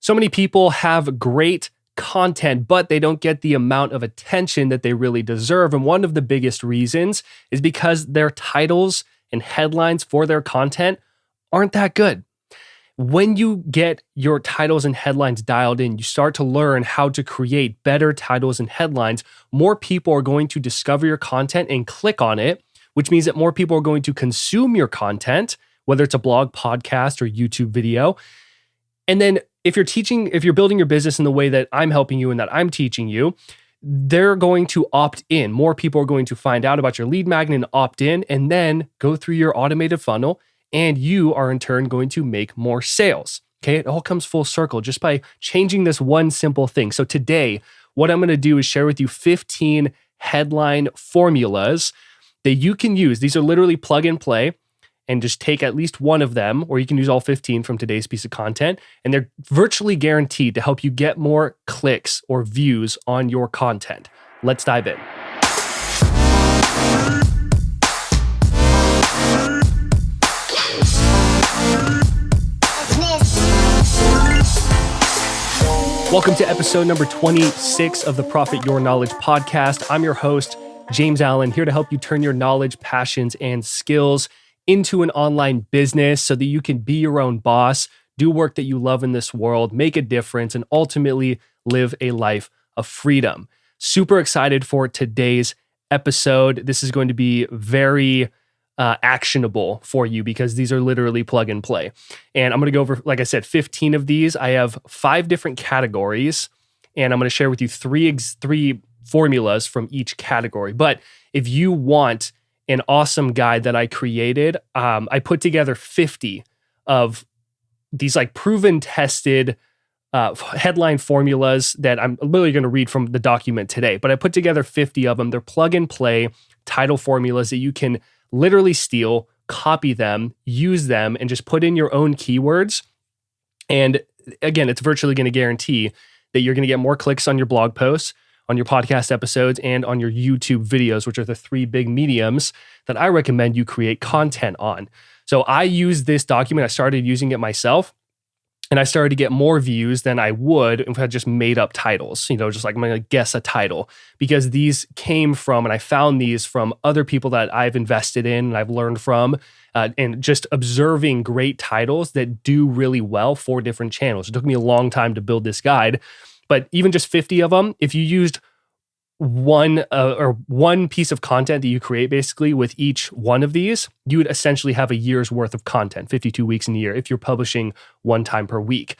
So many people have great content, but they don't get the amount of attention that they really deserve. And one of the biggest reasons is because their titles and headlines for their content aren't that good. When you get your titles and headlines dialed in, you start to learn how to create better titles and headlines. More people are going to discover your content and click on it, which means that more people are going to consume your content, whether it's a blog, podcast, or YouTube video. And then if you're building your business in the way that I'm helping you and that I'm teaching you, they're going to opt in. More people are going to find out about your lead magnet and opt in, and then go through your automated funnel, and you are in turn going to make more sales. Okay, it all comes full circle just by changing this one simple thing. So today, what I'm going to do is share with you 15 headline formulas that you can use. These are literally plug and play, and just take at least one of them, or you can use all 15 from today's piece of content, and they're virtually guaranteed to help you get more clicks or views on your content. Let's dive in. Welcome to episode number 26 of the Profit Your Knowledge podcast. I'm your host, James Allen, here to help you turn your knowledge, passions, and skills into an online business so that you can be your own boss, do work that you love in this world, make a difference, and ultimately live a life of freedom. Super excited for today's episode. This is going to be very actionable for you because these are literally plug and play. And I'm going to go over, like I said, 15 of these. I have 5 different categories, and I'm going to share with you three formulas from each category. But if you want an awesome guide that I created, I put together 50 of these like proven, tested headline formulas that I'm literally going to read from the document today. But I put together 50 of them. They're plug and play title formulas that you can literally steal, copy them, use them, and just put in your own keywords. And again, it's virtually going to guarantee that you're going to get more clicks on your blog posts, on your podcast episodes, and on your YouTube videos, which are the 3 big mediums that I recommend you create content on. So I use this document. I started using it myself, and I started to get more views than I would if I just made up titles, just like I'm going to guess a title, because these came from, and I found these from other people that I've invested in and I've learned from, and just observing great titles that do really well for different channels. It took me a long time to build this guide. But even just 50 of them, if you used one piece of content that you create basically with each one of these, you would essentially have a year's worth of content, 52 weeks in a year, if you're publishing one time per week,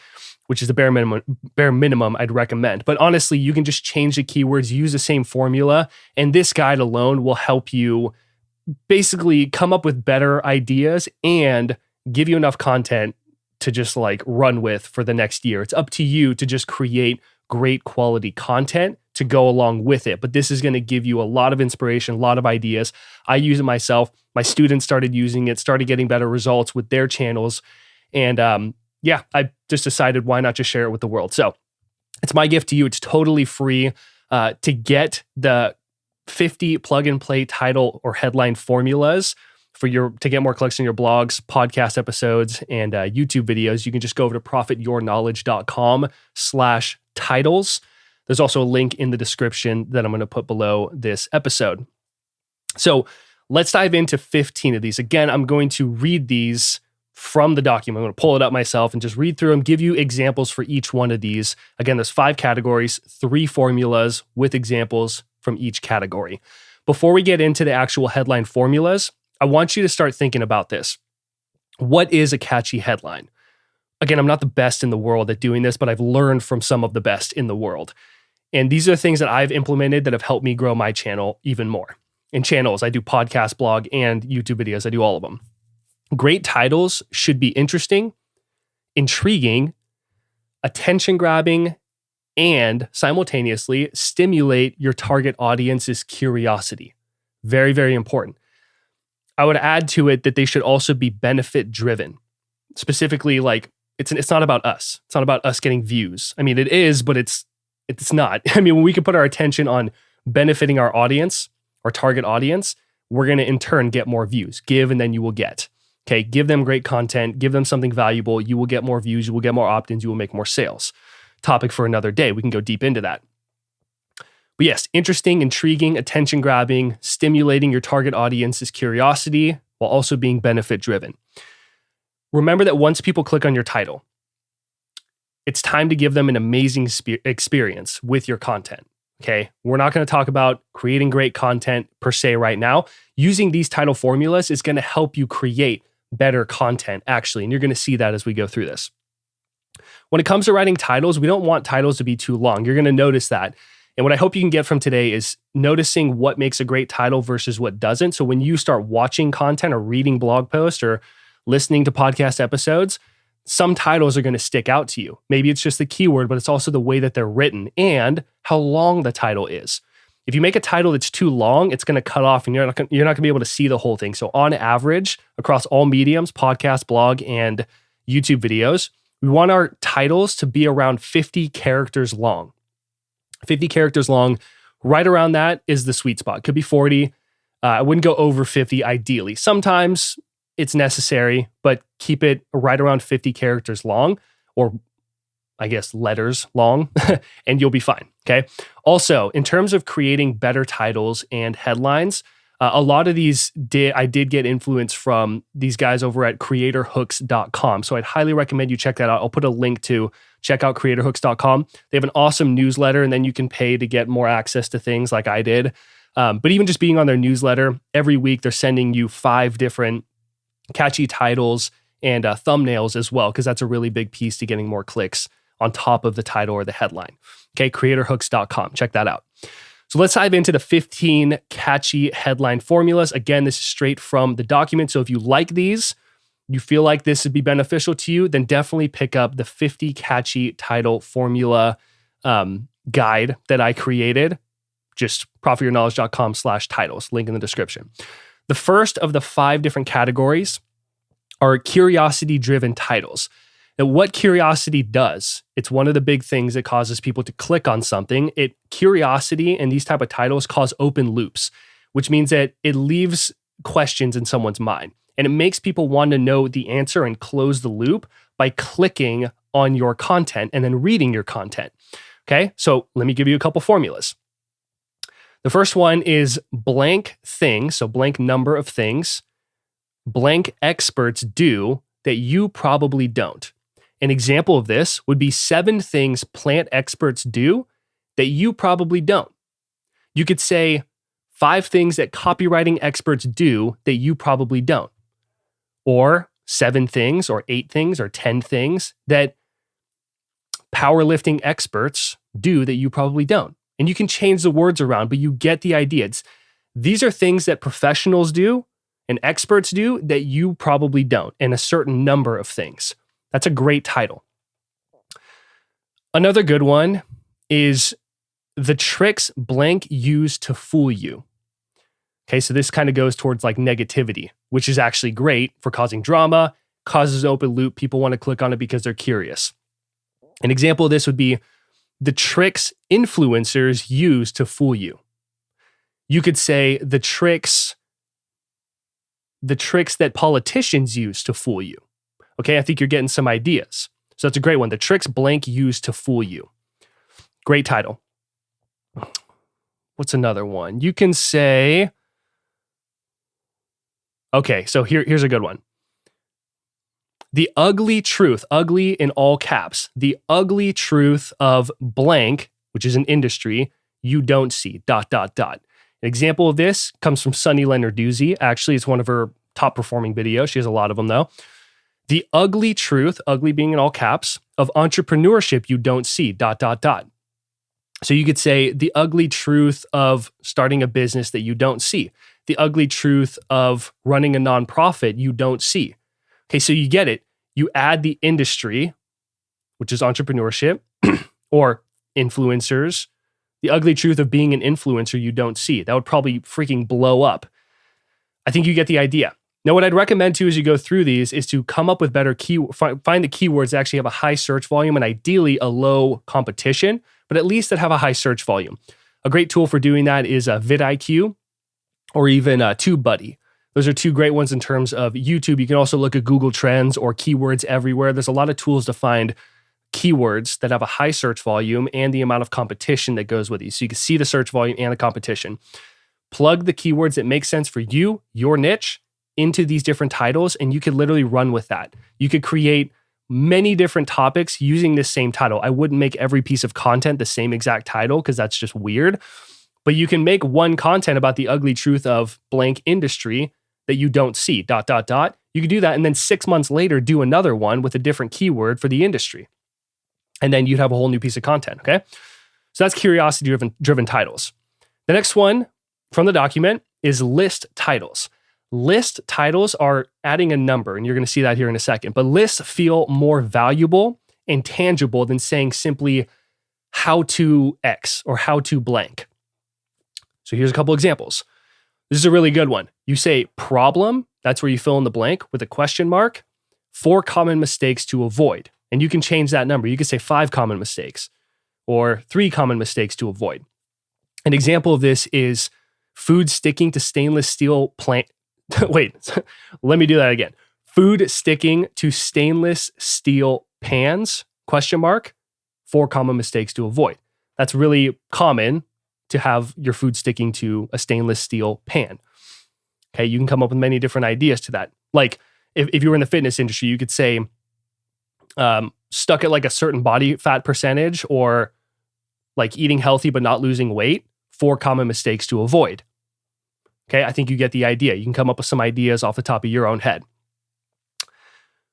which is the bare minimum I'd recommend. But honestly, you can just change the keywords, use the same formula, and this guide alone will help you basically come up with better ideas and give you enough content to just like run with for the next year. It's up to you to just create great quality content to go along with it. But this is going to give you a lot of inspiration, a lot of ideas. I use it myself. My students started using it, started getting better results with their channels. And I just decided why not just share it with the world. So it's my gift to you. It's totally free to get the 50 plug and play title or headline formulas to get more clicks on your blogs, podcast episodes, and YouTube videos. You can just go over to profityourknowledge.com/titles. There's also a link in the description that I'm going to put below this episode. So let's dive into 15 of these. Again, I'm going to read these from the document. I'm going to pull it up myself and just read through them, give you examples for each one of these. Again, there's 5 categories, 3 formulas with examples from each category. Before we get into the actual headline formulas, I want you to start thinking about this. What is a catchy headline? Again, I'm not the best in the world at doing this, but I've learned from some of the best in the world. And these are things that I've implemented that have helped me grow my channel even more. In channels, I do podcast, blog, and YouTube videos. I do all of them. Great titles should be interesting, intriguing, attention-grabbing, and simultaneously stimulate your target audience's curiosity. Very, very important. I would add to it that they should also be benefit-driven. Specifically, like, it's not about us. It's not about us getting views. I mean, it is, but it's not. I mean, when we can put our attention on benefiting our audience, our target audience, we're going to in turn get more views. Give and then you will get. Okay, give them great content, give them something valuable. You will get more views, you will get more opt-ins, you will make more sales. Topic for another day. We can go deep into that. But yes, interesting, intriguing, attention grabbing, stimulating your target audience's curiosity while also being benefit driven. Remember that once people click on your title, it's time to give them an amazing experience with your content. Okay, we're not going to talk about creating great content per se right now. Using these title formulas is going to help you create better content actually, and you're going to see that as we go through this. When it comes to writing titles, we don't want titles to be too long. You're going to notice that. And what I hope you can get from today is noticing what makes a great title versus what doesn't. So when you start watching content or reading blog posts or listening to podcast episodes, some titles are going to stick out to you. Maybe it's just the keyword, but it's also the way that they're written and how long the title is. If you make a title that's too long, it's going to cut off and you're not going to be able to see the whole thing. So on average, across all mediums, podcast, blog, and YouTube videos, we want our titles to be around 50 characters long. 50 characters long, right around that is the sweet spot. Could be 40. I wouldn't go over 50 ideally. Sometimes it's necessary, but keep it right around 50 characters long, or I guess letters long, and you'll be fine, okay? Also, in terms of creating better titles and headlines, a lot of these I did get influence from these guys over at creatorhooks.com. So I'd highly recommend you check that out. I'll put a link to check out creatorhooks.com. They have an awesome newsletter, and then you can pay to get more access to things like I did. But even just being on their newsletter, every week they're sending you 5 different catchy titles and thumbnails as well, because that's a really big piece to getting more clicks on top of the title or the headline. Okay, creatorhooks.com. Check that out. So let's dive into the 15 catchy headline formulas. Again, this is straight from the document. So if you like these, you feel like this would be beneficial to you, then definitely pick up the 50 catchy title formula guide that I created. Just profityourknowledge.com/titles, link in the description. The first of the 5 different categories are curiosity-driven titles. Now, what curiosity does, it's one of the big things that causes people to click on something. Curiosity and these type of titles cause open loops, which means that it leaves questions in someone's mind. And it makes people want to know the answer and close the loop by clicking on your content and then reading your content. Okay, so let me give you a couple formulas. The first one is blank thing, so blank number of things, blank experts do that you probably don't. An example of this would be 7 things plant experts do that you probably don't. You could say 5 things that copywriting experts do that you probably don't. Or 7 things or 8 things or 10 things that powerlifting experts do that you probably don't. And you can change the words around, but you get the idea. These are things that professionals do and experts do that you probably don't, and a certain number of things. That's a great title. Another good one is the tricks blank use to fool you. Okay, so this kind of goes towards like negativity, which is actually great for causing drama, causes an open loop. People want to click on it because they're curious. An example of this would be the tricks influencers use to fool you. You could say the tricks that politicians use to fool you. Okay, I think you're getting some ideas. So that's a great one. The tricks blank use to fool you. Great title. What's another one? You can say, okay, so here's a good one. The ugly truth, ugly in all caps, the ugly truth of blank, which is an industry, you don't see, ... An example of this comes from Sunny Lenarduzzi. Actually, it's one of her top performing videos. She has a lot of them though. The ugly truth, ugly being in all caps, of entrepreneurship you don't see, ... So you could say the ugly truth of starting a business that you don't see. The ugly truth of running a nonprofit you don't see. Okay, so you get it. You add the industry, which is entrepreneurship, or influencers. The ugly truth of being an influencer you don't see. That would probably freaking blow up. I think you get the idea. Now, what I'd recommend too as you go through these is to come up with better find the keywords that actually have a high search volume and ideally a low competition, but at least that have a high search volume. A great tool for doing that is vidIQ or even TubeBuddy. Those are two great ones in terms of YouTube. You can also look at Google Trends or keywords everywhere. There's a lot of tools to find keywords that have a high search volume and the amount of competition that goes with you. So you can see the search volume and the competition. Plug the keywords that make sense for you, your niche, into these different titles, and you could literally run with that. You could create many different topics using this same title. I wouldn't make every piece of content the same exact title because that's just weird. But you can make one content about the ugly truth of blank industry that you don't see, ... You could do that, and then 6 months later, do another one with a different keyword for the industry. And then you'd have a whole new piece of content, okay? So that's curiosity-driven titles. The next one from the document is list titles. List titles are adding a number, and you're going to see that here in a second. But lists feel more valuable and tangible than saying simply how to X or how to blank. So here's a couple examples. This is a really good one. You say problem, that's where you fill in the blank with a question mark, 4 common mistakes to avoid. And you can change that number. You can say 5 common mistakes or 3 common mistakes to avoid. An example of this is food sticking to stainless steel Wait, let me do that again. Food sticking to stainless steel pans, question mark, 4 common mistakes to avoid. That's really common to have your food sticking to a stainless steel pan. Okay, you can come up with many different ideas to that. Like if you were in the fitness industry, you could say stuck at like a certain body fat percentage, or like eating healthy but not losing weight, 4 common mistakes to avoid. Okay, I think you get the idea. You can come up with some ideas off the top of your own head.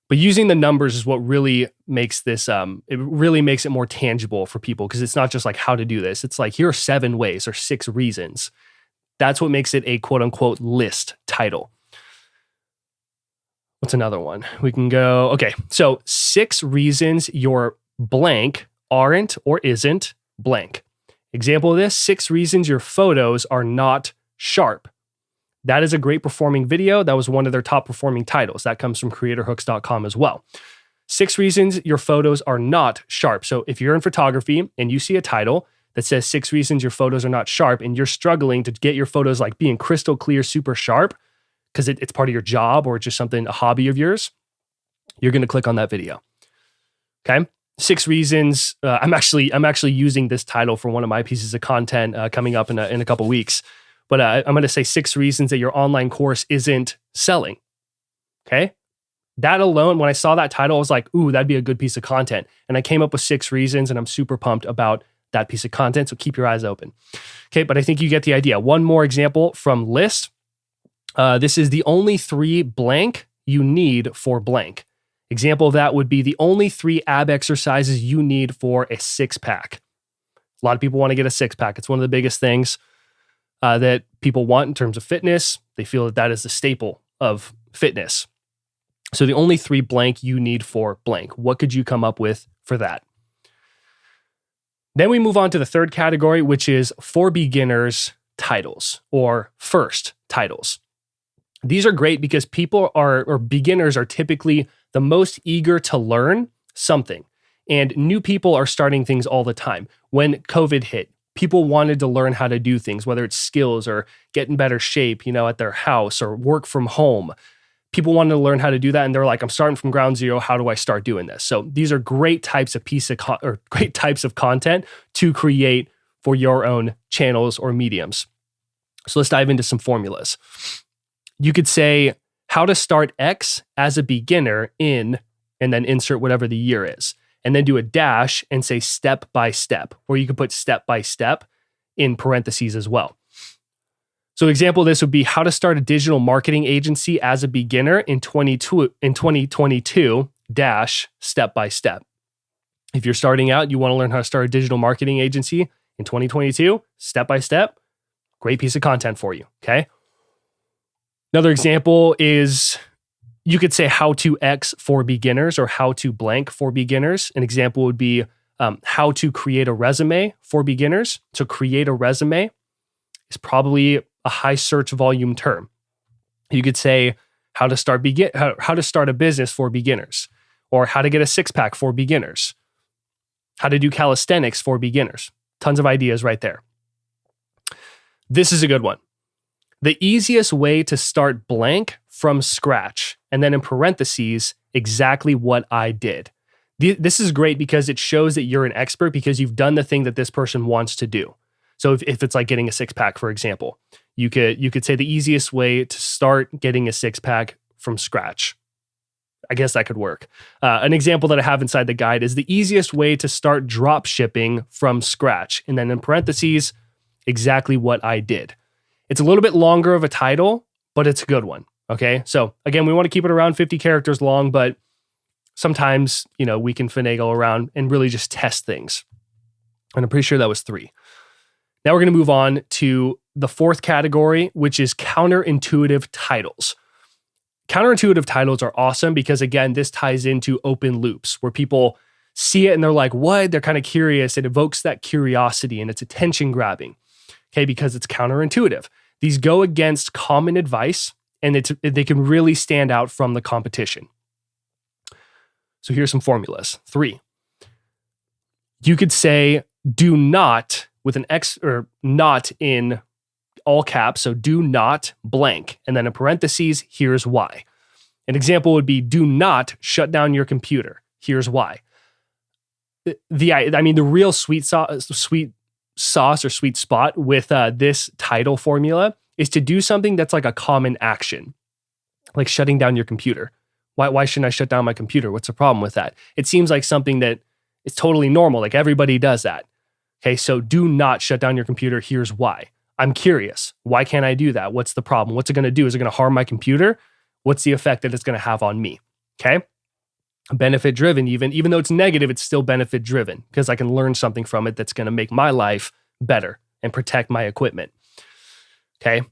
But using the numbers is what really makes this, it really makes it more tangible for people, because it's not just like how to do this. It's like, here are 7 ways or 6 reasons. That's what makes it a quote unquote list title. What's another one? We can go, okay, so 6 reasons your blank aren't or isn't blank. Example of this, 6 reasons your photos are not sharp. That is a great performing video. That was one of their top performing titles. That comes from creatorhooks.com as well. 6 reasons your photos are not sharp. So if you're in photography and you see a title that says 6 reasons your photos are not sharp, and you're struggling to get your photos like being crystal clear, super sharp, because it's part of your job or just something, a hobby of yours, you're going to click on that video. Okay. 6 reasons. I'm actually using this title for one of my pieces of content coming up in a couple weeks. But I'm going to say 6 reasons that your online course isn't selling. Okay. That alone, when I saw that title, I was like, ooh, that'd be a good piece of content. And I came up with 6 reasons, and I'm super pumped about that piece of content. So keep your eyes open. Okay. But I think you get the idea. One more example from list. This is the only 3 blank you need for blank. Example of that would be the only 3 ab exercises you need for a 6-pack. A lot of people want to get a 6-pack. It's one of the biggest things that people want in terms of fitness. They feel that is the staple of fitness. So the only 3 blank you need for blank. What could you come up with for that? Then we move on to the third category, which is for beginners titles or first titles. These are great because beginners are typically the most eager to learn something. And new people are starting things all the time. When COVID hit, people wanted to learn how to do things, whether it's skills or get in better shape, at their house or work from home. People wanted to learn how to do that, and they're like, I'm starting from ground zero. How do I start doing this? So these are great types of great types of content to create for your own channels or mediums. So let's dive into some formulas. You could say how to start X as a beginner in, and then insert whatever the year is. And then do a dash and say step by step, or you could put step by step in parentheses as well. So example of this would be how to start a digital marketing agency as a beginner in 2022 dash step by step. If you're starting out, you want to learn how to start a digital marketing agency in 2022, step by step, great piece of content for you, okay? Another example is you could say how to X for beginners or how to blank for beginners. An example would be how to create a resume for beginners. So create a resume is probably a high search volume term. You could say how to start a business for beginners, or how to get a 6-pack for beginners, how to do calisthenics for beginners. Tons of ideas right there. This is a good one. The easiest way to start blank from scratch, and then in parentheses, exactly what I did. This is great because it shows that you're an expert because you've done the thing that this person wants to do. So if it's like getting a six pack, for example, you could say the easiest way to start getting a six pack from scratch. I guess that could work. An example that I have inside the guide is the easiest way to start drop shipping from scratch. And then in parentheses, exactly what I did. It's a little bit longer of a title, but it's a good one. Okay. So again, we want to keep it around 50 characters long, but sometimes, we can finagle around and really just test things. And I'm pretty sure that was 3. Now we're going to move on to the 4th category, which is counterintuitive titles. Counterintuitive titles are awesome because, again, this ties into open loops where people see it and they're like, what? They're kind of curious. It evokes that curiosity and it's attention grabbing, okay, because it's counterintuitive. These go against common advice and they can really stand out from the competition. So here's some formulas. 3. You could say do not with an X or not in all caps. So do not blank. And then in parentheses, here's why. An example would be do not shut down your computer. Here's why. The real sweet sauce or sweet spot with this title formula is to do something that's like a common action, like shutting down your computer. Why shouldn't I shut down my computer? What's the problem with that? It seems like something that is totally normal. Like everybody does that. Okay, so do not shut down your computer. Here's why. I'm curious. Why can't I do that? What's the problem? What's it going to do? Is it going to harm my computer? What's the effect that it's going to have on me? Okay, benefit driven. Even though it's negative, it's still benefit driven because I can learn something from it that's going to make my life better and protect my equipment. Okay.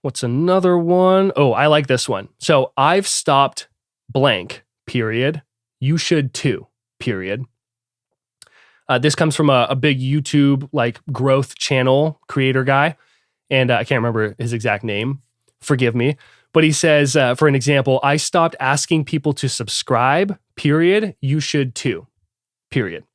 What's another one? Oh, I like this one. So I've stopped blank, period. You should too, period. This comes from a big YouTube like growth channel creator guy. And I can't remember his exact name. Forgive me. But he says, for an example, I stopped asking people to subscribe, period. You should too, period.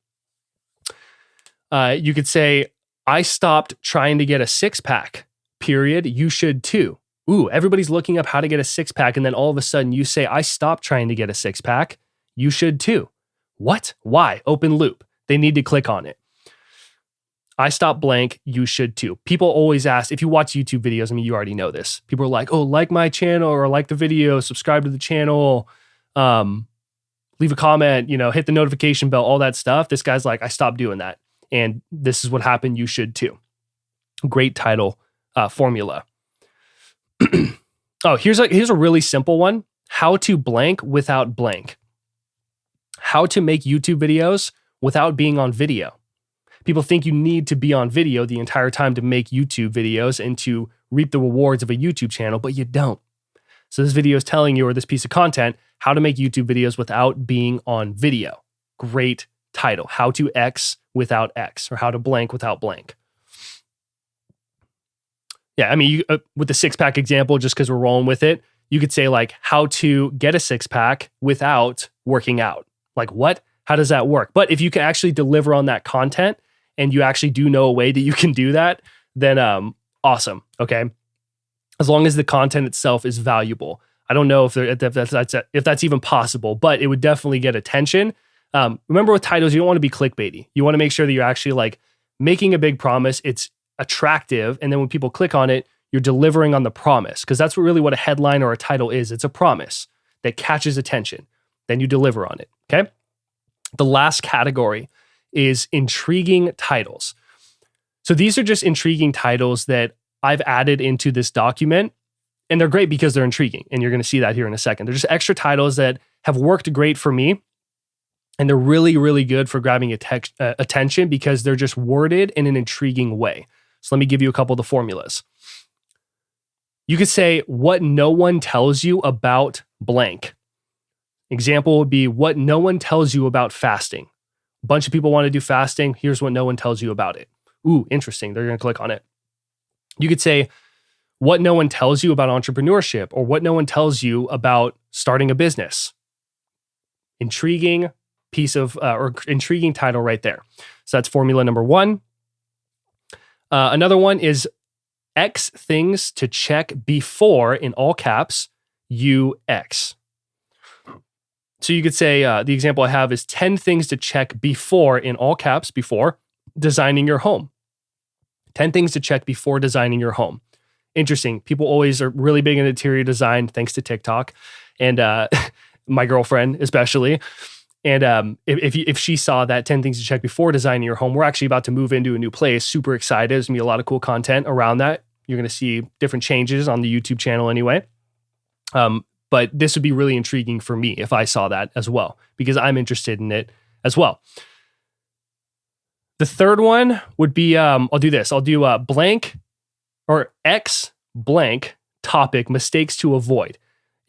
You could say, I stopped trying to get a 6-pack, period. You should too. Ooh, everybody's looking up how to get a 6-pack. And then all of a sudden you say, I stopped trying to get a 6-pack. You should too. What? Why? Open loop. They need to click on it. I stopped blank. You should too. People always ask, if you watch YouTube videos, you already know this. People are like, oh, like my channel or like the video, subscribe to the channel, leave a comment, hit the notification bell, all that stuff. This guy's like, I stopped doing that. And this is what happened. You should too. Great title formula. Oh, here's a really simple one. How to blank without blank. How to make YouTube videos without being on video. People think you need to be on video the entire time to make YouTube videos and to reap the rewards of a YouTube channel, but you don't. So this video is telling you, or this piece of content, how to make YouTube videos without being on video. Great title. How to X without X, or how to blank without blank. Yeah, with the 6-pack example, just because we're rolling with it, you could say like how to get a 6-pack without working out. Like what? How does that work? But if you can actually deliver on that content and you actually do know a way that you can do that, then awesome. Okay. As long as the content itself is valuable. I don't know if that's even possible, but it would definitely get attention. Remember with titles, you don't want to be clickbaity. You want to make sure that you're actually like making a big promise. It's attractive. And then when people click on it, you're delivering on the promise, because that's really what a headline or a title is. It's a promise that catches attention. Then you deliver on it. Okay. The last category is intriguing titles. So these are just intriguing titles that I've added into this document, and they're great because they're intriguing. And you're going to see that here in a second. They're just extra titles that have worked great for me. And they're really, really good for grabbing attention because they're just worded in an intriguing way. So let me give you a couple of the formulas. You could say what no one tells you about blank. Example would be what no one tells you about fasting. A bunch of people want to do fasting. Here's what no one tells you about it. Ooh, interesting. They're going to click on it. You could say what no one tells you about entrepreneurship, or what no one tells you about starting a business. Intriguing piece of, or intriguing title right there. So that's formula number 1. Another one is X things to check before, in all caps, you X. So you could say, the example I have is 10 things to check before, in all caps, before designing your home. 10 things to check before designing your home. Interesting. People always are really big into interior design, thanks to TikTok, and my girlfriend especially. And if she saw that 10 things to check before designing your home, we're actually about to move into a new place. Super excited. There's going to be a lot of cool content around that. You're going to see different changes on the YouTube channel anyway. But this would be really intriguing for me if I saw that as well, because I'm interested in it as well. The third one would be, I'll do this. I'll do blank or X blank topic mistakes to avoid.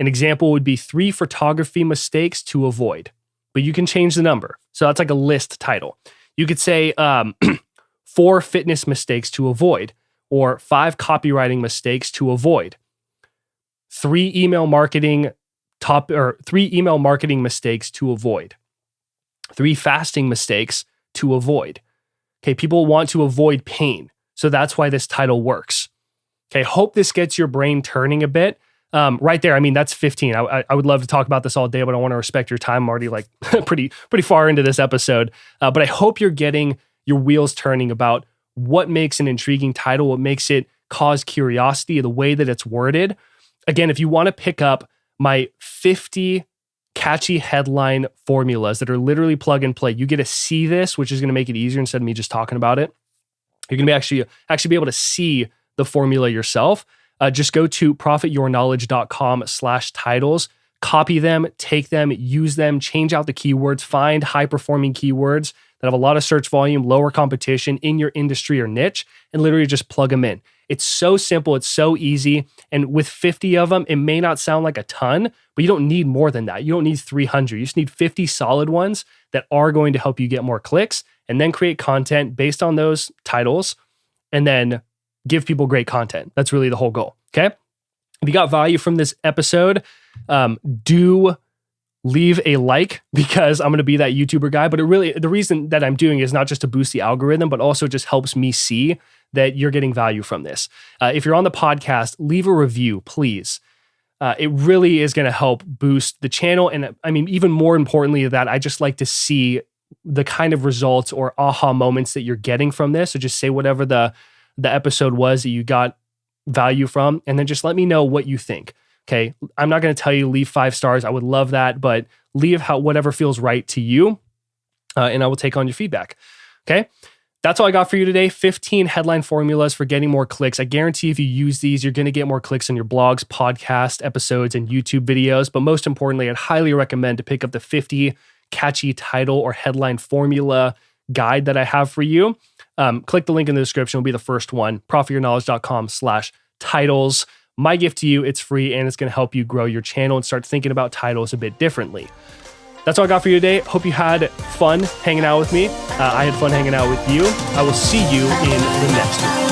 An example would be 3 photography mistakes to avoid, but you can change the number. So that's like a list title. You could say 4 fitness mistakes to avoid, or 5 copywriting mistakes to avoid. 3 email marketing mistakes to avoid. 3 fasting mistakes to avoid. Okay, people want to avoid pain. So that's why this title works. Okay, hope this gets your brain turning a bit. Right there, I mean, that's 15. I would love to talk about this all day, but I want to respect your time. I'm already like pretty far into this episode. But I hope you're getting your wheels turning about what makes an intriguing title, what makes it cause curiosity, the way that it's worded. Again, if you want to pick up my 50 catchy headline formulas that are literally plug and play, you get to see this, which is going to make it easier instead of me just talking about it. You're going to be actually be able to see the formula yourself. Just go to profityourknowledge.com/titles, copy them, take them, use them, change out the keywords, find high performing keywords that have a lot of search volume, lower competition in your industry or niche, and literally just plug them in. It's so simple. It's so easy. And with 50 of them, it may not sound like a ton, but you don't need more than that. You don't need 300. You just need 50 solid ones that are going to help you get more clicks, and then create content based on those titles, and then give people great content. That's really the whole goal. Okay. If you got value from this episode, do leave a like, because I'm going to be that YouTuber guy. But the reason that I'm doing it is not just to boost the algorithm, but also just helps me see that you're getting value from this. If you're on the podcast, leave a review, please. It really is going to help boost the channel. And I mean, even more importantly that, I just like to see the kind of results or aha moments that you're getting from this. So just say whatever the episode was that you got value from, and then just let me know what you think. Okay. I'm not going to tell you leave 5 stars. I would love that, but leave whatever feels right to you. And I will take on your feedback. Okay. That's all I got for you today. 15 headline formulas for getting more clicks. I guarantee if you use these, you're going to get more clicks on your blogs, podcast episodes, and YouTube videos. But most importantly, I'd highly recommend to pick up the 50 catchy title or headline formula guide that I have for you. Click the link in the description. It'll be the first one, profityourknowledge.com/titles. My gift to you, it's free, and it's going to help you grow your channel and start thinking about titles a bit differently. That's all I got for you today. Hope you had fun hanging out with me. I had fun hanging out with you. I will see you in the next one.